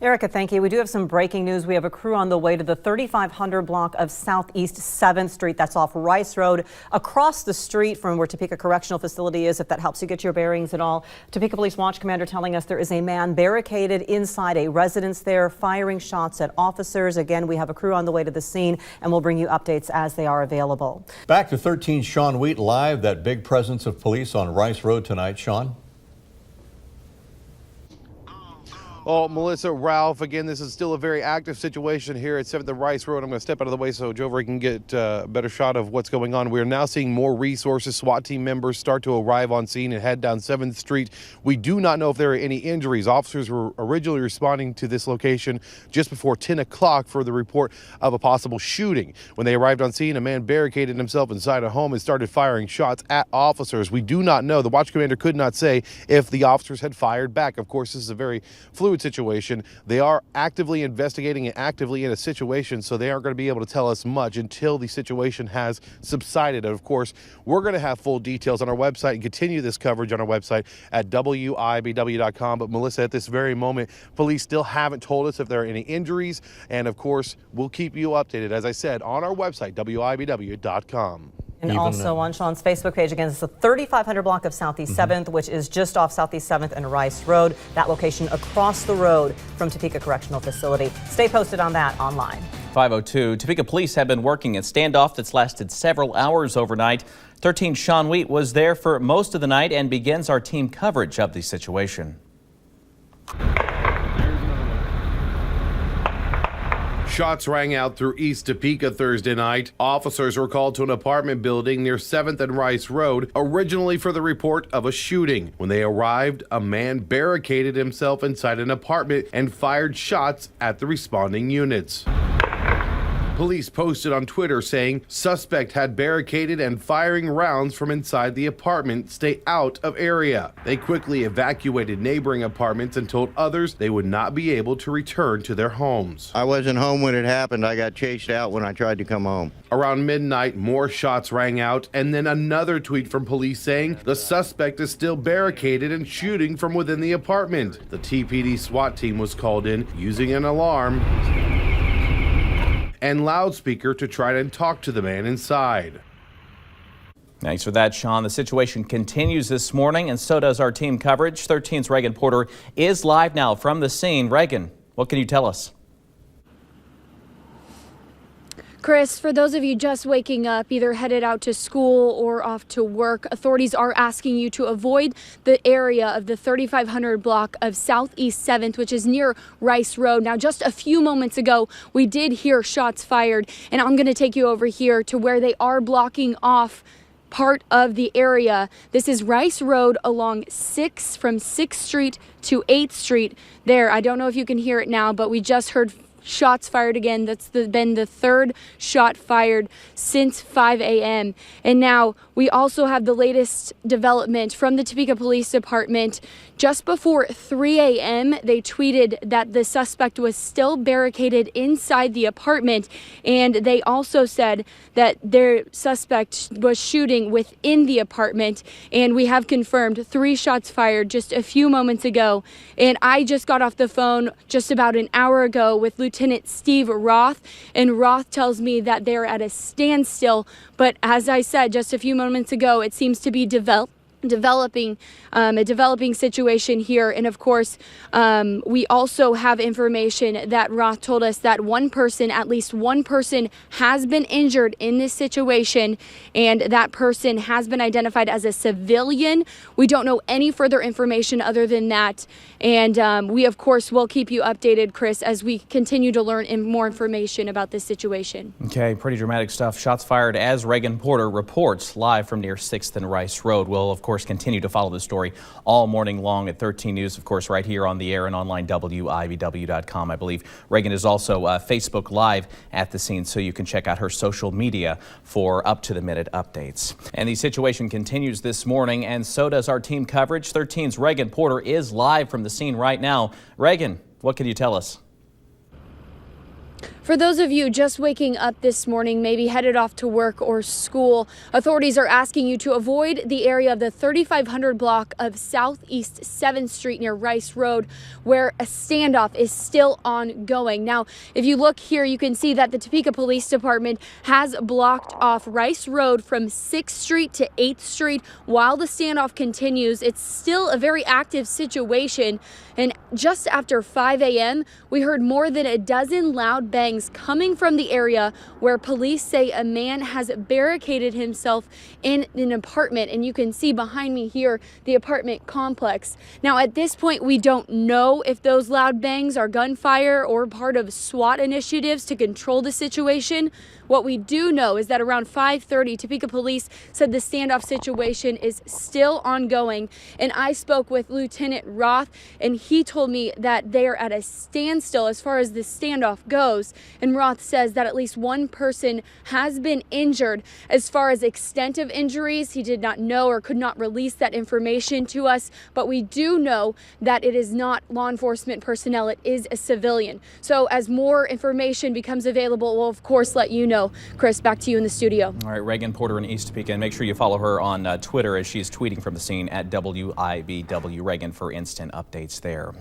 Erica, thank you. We do have some breaking news. We have a crew on the way to the 3500 block of Southeast 7th Street. That's off Rice Road, across the street from where Topeka Correctional Facility is, if that helps you get your bearings at all. Topeka Police Watch Commander telling us there is a man barricaded inside a residence there, firing shots at officers. Again, we have a crew on the way to the scene, and we'll bring you updates as they are available. Back to 13 Sean Wheat live. That big presence of police on Rice Road tonight, Sean. Oh, Melissa, Ralph, again, this is still a very active situation here at 7th and Rice Road. I'm going to step out of the way so Joe Verry can get a better shot of what's going on. We are now seeing more resources. SWAT team members start to arrive on scene and head down 7th Street. We do not know if there are any injuries. Officers were originally responding to this location just before 10 o'clock for the report of a possible shooting. When they arrived on scene, a man barricaded himself inside a home and started firing shots at officers. We do not know. The watch commander could not say if the officers had fired back. Of course, this is a very fluid situation. They are actively investigating and actively in a situation, so they aren't going to be able to tell us much until the situation has subsided. And of course, we're going to have full details on our website and continue this coverage on our website at WIBW.com. But Melissa, at this very moment, police still haven't told us if there are any injuries. And of course, we'll keep you updated, as I said, on our website, WIBW.com. And also on Sean's Facebook page, again, it's the 3500 block of Southeast 7th, which is just off Southeast 7th and Rice Road. That location across the road from Topeka Correctional Facility. Stay posted on that online. 5:02. Topeka police have been working a standoff that's lasted several hours overnight. 13 Sean Wheat was there for most of the night and begins our team coverage of the situation. Shots rang out through East Topeka Thursday night. Officers were called to an apartment building near 7th and Rice Road, originally for the report of a shooting. When they arrived, a man barricaded himself inside an apartment and fired shots at the responding units. Police posted on Twitter saying suspect had barricaded and firing rounds from inside the apartment. Stay out of area. They quickly evacuated neighboring apartments and told others they would not be able to return to their homes. I wasn't home when it happened. I got chased out when I tried to come home. Around midnight, more shots rang out, and then another tweet from police saying the suspect is still barricaded and shooting from within the apartment. The TPD SWAT team was called in using an alarm and loudspeaker to try and talk to the man inside. Thanks for that, Sean. The situation continues this morning, and so does our team coverage. 13's Reagan Porter is live now from the scene. Reagan, what can you tell us? Chris, for those of you just waking up, either headed out to school or off to work, authorities are asking you to avoid the area of the 3500 block of Southeast 7th, which is near Rice Road. Now, just a few moments ago, we did hear shots fired, and I'm going to take you over here to where they are blocking off part of the area. This is Rice Road along from 6th Street to 8th Street. There, I don't know if you can hear it now, but we just heard shots fired again. That's been the third shot fired since 5 a.m. And now we also have the latest development from the Topeka Police Department. Just before 3 a.m., they tweeted that the suspect was still barricaded inside the apartment, and they also said that their suspect was shooting within the apartment, and we have confirmed 3 shots fired just a few moments ago. And I just got off the phone just about an hour ago with Lieutenant Steve Roth, and Roth tells me that they're at a standstill, but as I said just a few moments ago, it seems to be developing a developing situation here. And of course, we also have information that Roth told us that at least one person has been injured in this situation, and that person has been identified as a civilian. We don't know any further information other than that, and we of course will keep you updated, Chris, as we continue to learn more information about this situation. Okay, pretty dramatic stuff. Shots fired as Reagan Porter reports live from near 6th and Rice Road. We'll of course continue to follow the story all morning long at 13 News, of course, right here on the air and online, WIBW.com. I believe Reagan is also Facebook Live at the scene, so you can check out her social media for up-to-the-minute updates. And the situation continues this morning, and so does our team coverage. 13's Reagan Porter is live from the scene right now. Reagan, what can you tell us? For those of you just waking up this morning, maybe headed off to work or school, authorities are asking you to avoid the area of the 3500 block of Southeast 7th Street near Rice Road, where a standoff is still ongoing. Now, if you look here, you can see that the Topeka Police Department has blocked off Rice Road from 6th Street to 8th Street while the standoff continues. It's still a very active situation, and just after 5 a.m., we heard more than a dozen loud bangs coming from the area where police say a man has barricaded himself in an apartment, and you can see behind me here the apartment complex. Now, at this point, we don't know if those loud bangs are gunfire or part of SWAT initiatives to control the situation. What we do know is that around 5:30, Topeka Police said the standoff situation is still ongoing, and I spoke with Lieutenant Roth, and he told me that they are at a standstill as far as the standoff goes. And Roth says that at least one person has been injured. As far as extent of injuries, he did not know or could not release that information to us, but we do know that it is not law enforcement personnel, it is a civilian. So as more information becomes available, we'll of course let you know. Chris, back to you in the studio. All right, Reagan Porter in East Topeka, and make sure you follow her on Twitter as she's tweeting from the scene at WIBW Reagan for instant updates there.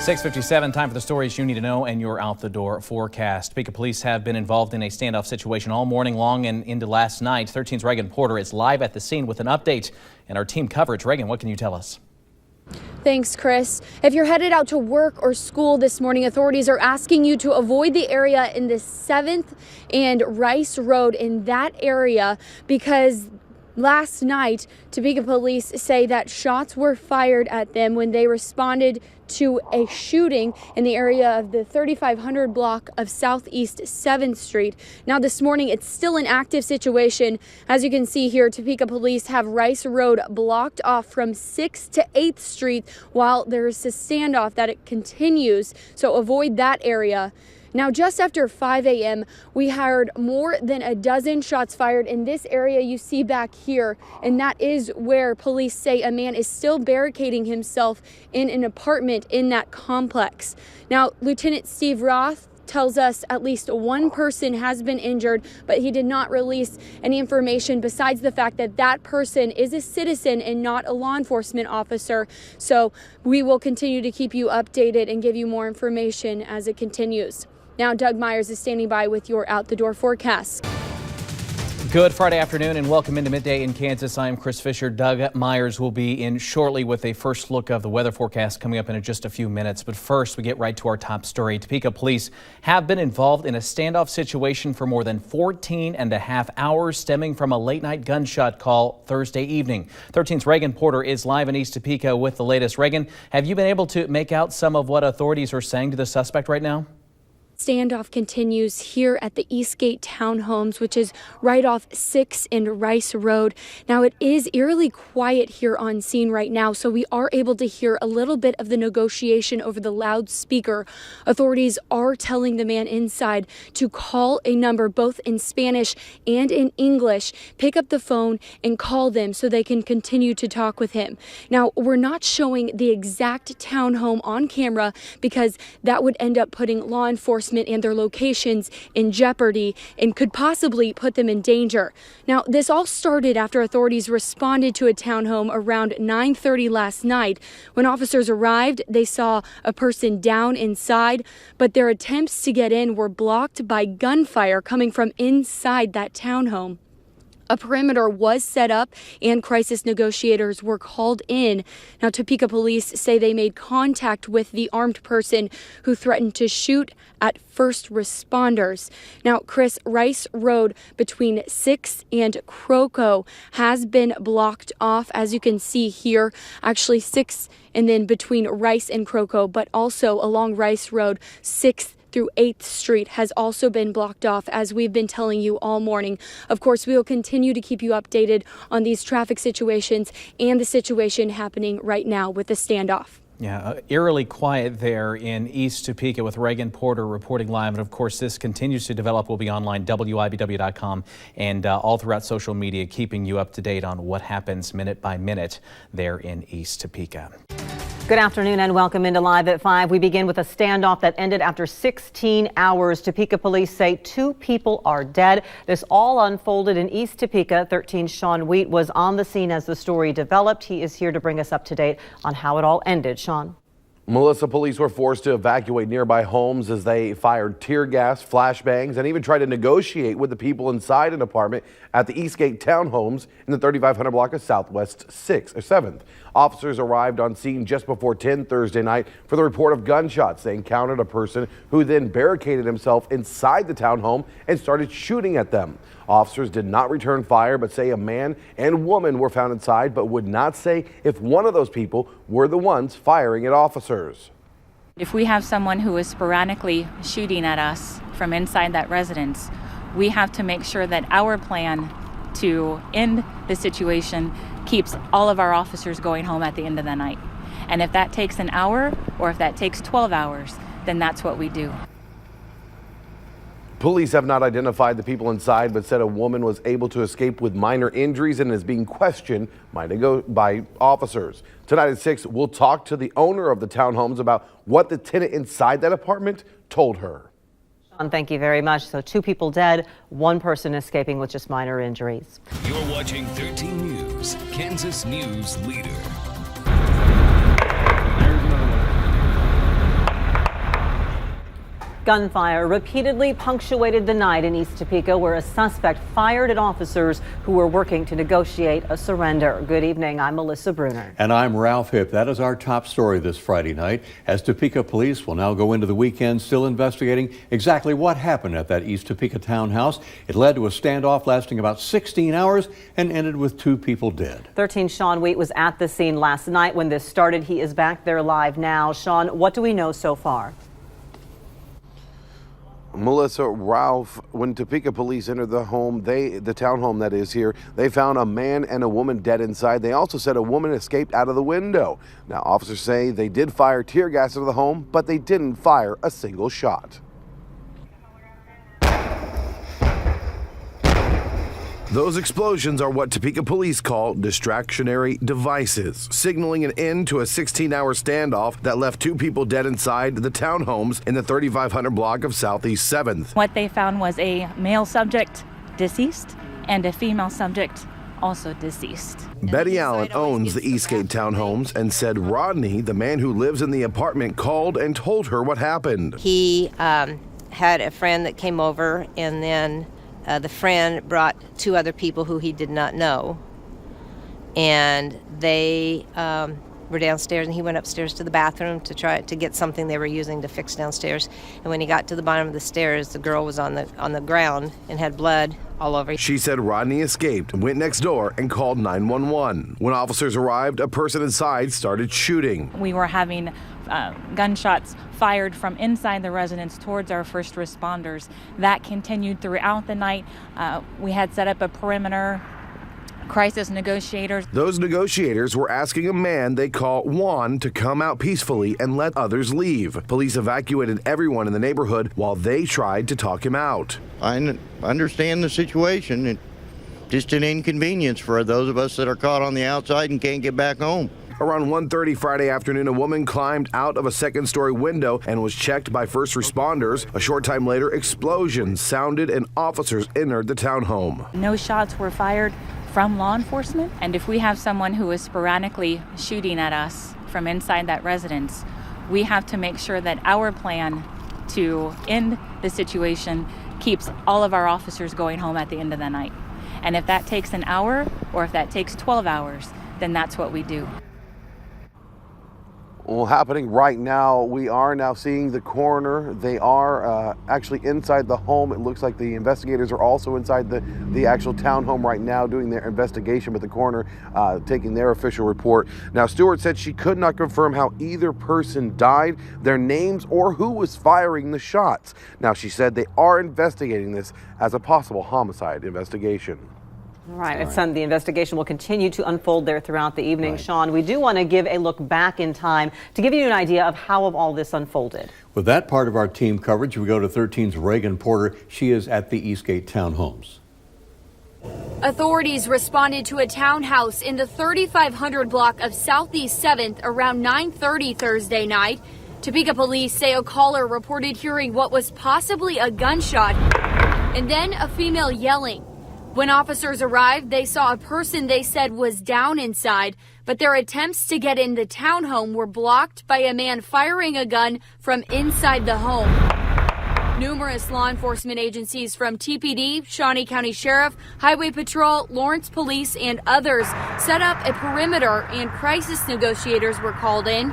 6:57, time for the stories you need to know and your out the door forecast. Topeka police have been involved in a standoff situation all morning long and into last night. 13's Reagan Porter is live at the scene with an update and our team coverage. Reagan, what can you tell us? Thanks, Chris. If you're headed out to work or school this morning, authorities are asking you to avoid the area in the 7th and Rice Road in that area because last night, Topeka police say that shots were fired at them when they responded to a shooting in the area of the 3500 block of Southeast 7th Street. Now this morning, it's still an active situation. As you can see here, Topeka police have Rice Road blocked off from 6th to 8th Street while there's a standoff that it continues. So avoid that area. Now, just after 5 a.m., we heard more than a dozen shots fired in this area you see back here, and that is where police say a man is still barricading himself in an apartment in that complex. Now, Lieutenant Steve Roth tells us at least one person has been injured, but he did not release any information besides the fact that that person is a citizen and not a law enforcement officer. So we will continue to keep you updated and give you more information as it continues. Now, Doug Myers is standing by with your out the door forecast. Good Friday afternoon and welcome into Midday in Kansas. I'm Chris Fisher. Doug Myers will be in shortly with a first look of the weather forecast coming up in just a few minutes. But first, we get right to our top story. Topeka police have been involved in a standoff situation for more than 14 and a half hours, stemming from a late night gunshot call Thursday evening. 13's Reagan Porter is live in East Topeka with the latest. Reagan, have you been able to make out some of what authorities are saying to the suspect right now? Standoff continues here at the Eastgate Townhomes, which is right off 6th and Rice Road. Now, it is eerily quiet here on scene right now, so we are able to hear a little bit of the negotiation over the loudspeaker. Authorities are telling the man inside to call a number both in Spanish and in English. Pick up the phone and call them so they can continue to talk with him. Now, we're not showing the exact townhome on camera because that would end up putting law enforcement and their locations in jeopardy and could possibly put them in danger. Now, this all started after authorities responded to a townhome around 9:30 last night. When officers arrived, they saw a person down inside, but their attempts to get in were blocked by gunfire coming from inside that townhome. A perimeter was set up and crisis negotiators were called in. Now, Topeka police say they made contact with the armed person who threatened to shoot at first responders. Now, Chris, Rice Road between 6th and Croco has been blocked off, as you can see here. Actually, 6th and then between Rice and Croco, but also along Rice Road, 6th through 8th Street has also been blocked off, as we've been telling you all morning. Of course, we will continue to keep you updated on these traffic situations and the situation happening right now with the standoff. Yeah, eerily quiet there in East Topeka with Reagan Porter reporting live. And of course, this continues to develop. We'll be online, WIBW.com, and all throughout social media, keeping you up to date on what happens minute by minute there in East Topeka. Good afternoon and welcome into Live at 5. We begin with a standoff that ended after 16 hours. Topeka police say 2 people are dead. This all unfolded in East Topeka. 13's Sean Wheat was on the scene as the story developed. He is here to bring us up to date on how it all ended. Sean. Melissa, police were forced to evacuate nearby homes as they fired tear gas, flashbangs, and even tried to negotiate with the people inside an apartment at the Eastgate townhomes in the 3500 block of Southwest 7th. Officers arrived on scene just before 10 Thursday night for the report of gunshots. They encountered a person who then barricaded himself inside the townhome and started shooting at them. Officers did not return fire, but say a man and woman were found inside, but would not say if one of those people were the ones firing at officers. If we have someone who is sporadically shooting at us from inside that residence, we have to make sure that our plan to end the situation keeps all of our officers going home at the end of the night. And if that takes an hour or if that takes 12 hours, then that's what we do. Police have not identified the people inside, but said a woman was able to escape with minor injuries and is being questioned by officers. Tonight at 6, we'll talk to the owner of the townhomes about what the tenant inside that apartment told her. Sean, thank you very much. So 2 people dead, 1 person escaping with just minor injuries. You're watching 13 News, Kansas News Leader. Gunfire repeatedly punctuated the night in East Topeka, where a suspect fired at officers who were working to negotiate a surrender. Good evening. I'm Melissa Bruner. And I'm Ralph Hipp. That is our top story this Friday night, as Topeka police will now go into the weekend still investigating exactly what happened at that East Topeka townhouse. It led to a standoff lasting about 16 hours and ended with 2 people dead. 13's Sean Wheat was at the scene last night when this started. He is back there live now. Sean, what do we know so far? Melissa, Ralph, when Topeka police entered the home, the townhome that is here, they found a man and a woman dead inside. They also said a woman escaped out of the window. Now, officers say they did fire tear gas into the home, but they didn't fire a single shot. Those explosions are what Topeka police call distractionary devices, signaling an end to a 16-hour standoff that left 2 people dead inside the townhomes in the 3500 block of Southeast 7th. What they found was a male subject deceased and a female subject also deceased. Betty Allen owns the Eastgate townhomes and said Rodney, the man who lives in the apartment, called and told her what happened. He had a friend that came over, and then the friend brought 2 other people who he did not know, and they were downstairs, and he went upstairs to the bathroom to try to get something they were using to fix downstairs. And when he got to the bottom of the stairs, the girl was on the ground and had blood all over. She said Rodney escaped, went next door, and called 911. When officers arrived, a person inside started shooting. We were having gunshots fired from inside the residence towards our first responders. That continued throughout the night. We had set up a perimeter. Crisis negotiators. Those negotiators were asking a man they call Juan to come out peacefully and let others leave. Police evacuated everyone in the neighborhood while they tried to talk him out. I understand the situation. It's just an inconvenience for those of us that are caught on the outside and can't get back home. Around 1:30 Friday afternoon, a woman climbed out of a second-story window and was checked by first responders. A short time later, explosions sounded and officers entered the townhome. No shots were fired from law enforcement. And if we have someone who is sporadically shooting at us from inside that residence, we have to make sure that our plan to end the situation keeps all of our officers going home at the end of the night. And if that takes an hour or if that takes 12 hours, then that's what we do. Well, happening right now, we are now seeing the coroner. They are actually inside the home. It looks like the investigators are also inside the actual townhome right now doing their investigation, but the coroner taking their official report. Now, Stewart said she could not confirm how either person died, their names, or who was firing the shots. Now, she said they are investigating this as a possible homicide investigation. All right. And the investigation will continue to unfold there throughout the evening. Sean, we do want to give a look back in time to give you an idea of how all this unfolded. With that part of our team coverage, we go to 13's Reagan Porter. She is at the Eastgate townhomes. Authorities responded to a townhouse in the 3500 block of Southeast 7th around 9:30 Thursday night. Topeka police say a caller reported hearing what was possibly a gunshot and then a female yelling. When officers arrived, they saw a person they said was down inside, but their attempts to get in the townhome were blocked by a man firing a gun from inside the home. Numerous law enforcement agencies from TPD, Shawnee County Sheriff, Highway Patrol, Lawrence Police, and others set up a perimeter, and crisis negotiators were called in.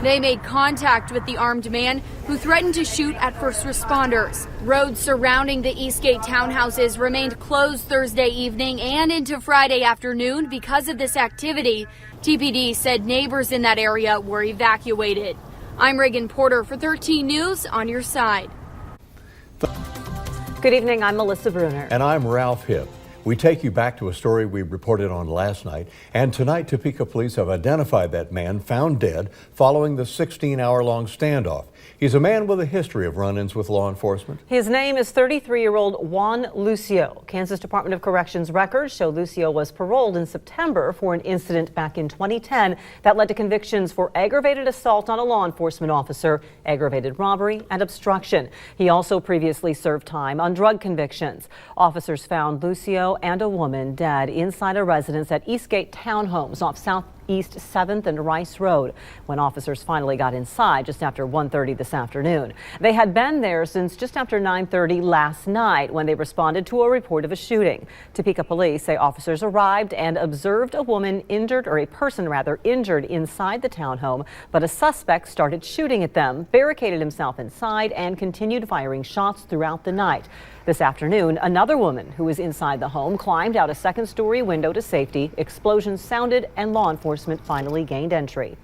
They made contact with the armed man who threatened to shoot at first responders. Roads surrounding the Eastgate townhouses remained closed Thursday evening and into Friday afternoon because of this activity. TPD said neighbors in that area were evacuated. I'm Reagan Porter for 13 News, on your side. Good evening, I'm Melissa Bruner. And I'm Ralph Hipp. We take you back to a story we reported on last night, and tonight Topeka police have identified that man found dead following the 16-hour-long standoff. He's a man with a history of run-ins with law enforcement. His name is 33-year-old Juan Lucio. Kansas Department of Corrections records show Lucio was paroled in September for an incident back in 2010 that led to convictions for aggravated assault on a law enforcement officer, aggravated robbery, and obstruction. He also previously served time on drug convictions. Officers found Lucio and a woman dead inside a residence at Eastgate Townhomes off Southeast 7th and Rice Road when officers finally got inside just after 1:30 this afternoon. They had been there since just after 9:30 last night when they responded to a report of a shooting. Topeka police say officers arrived and observed a woman injured, or a person rather, injured inside the townhome, but a suspect started shooting at them, barricaded himself inside, and continued firing shots throughout the night. This afternoon, another woman who was inside the home climbed out a second-story window to safety. Explosions sounded and law enforcement finally gained entry.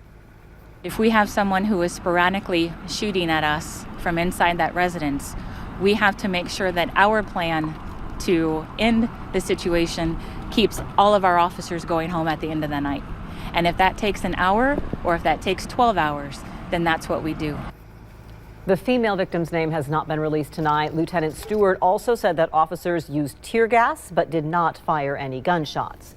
If we have someone who is sporadically shooting at us from inside that residence, we have to make sure that our plan to end the situation keeps all of our officers going home at the end of the night. And if that takes an hour or if that takes 12 hours, then that's what we do. The female victim's name has not been released tonight. Lieutenant Stewart also said that officers used tear gas but did not fire any gunshots.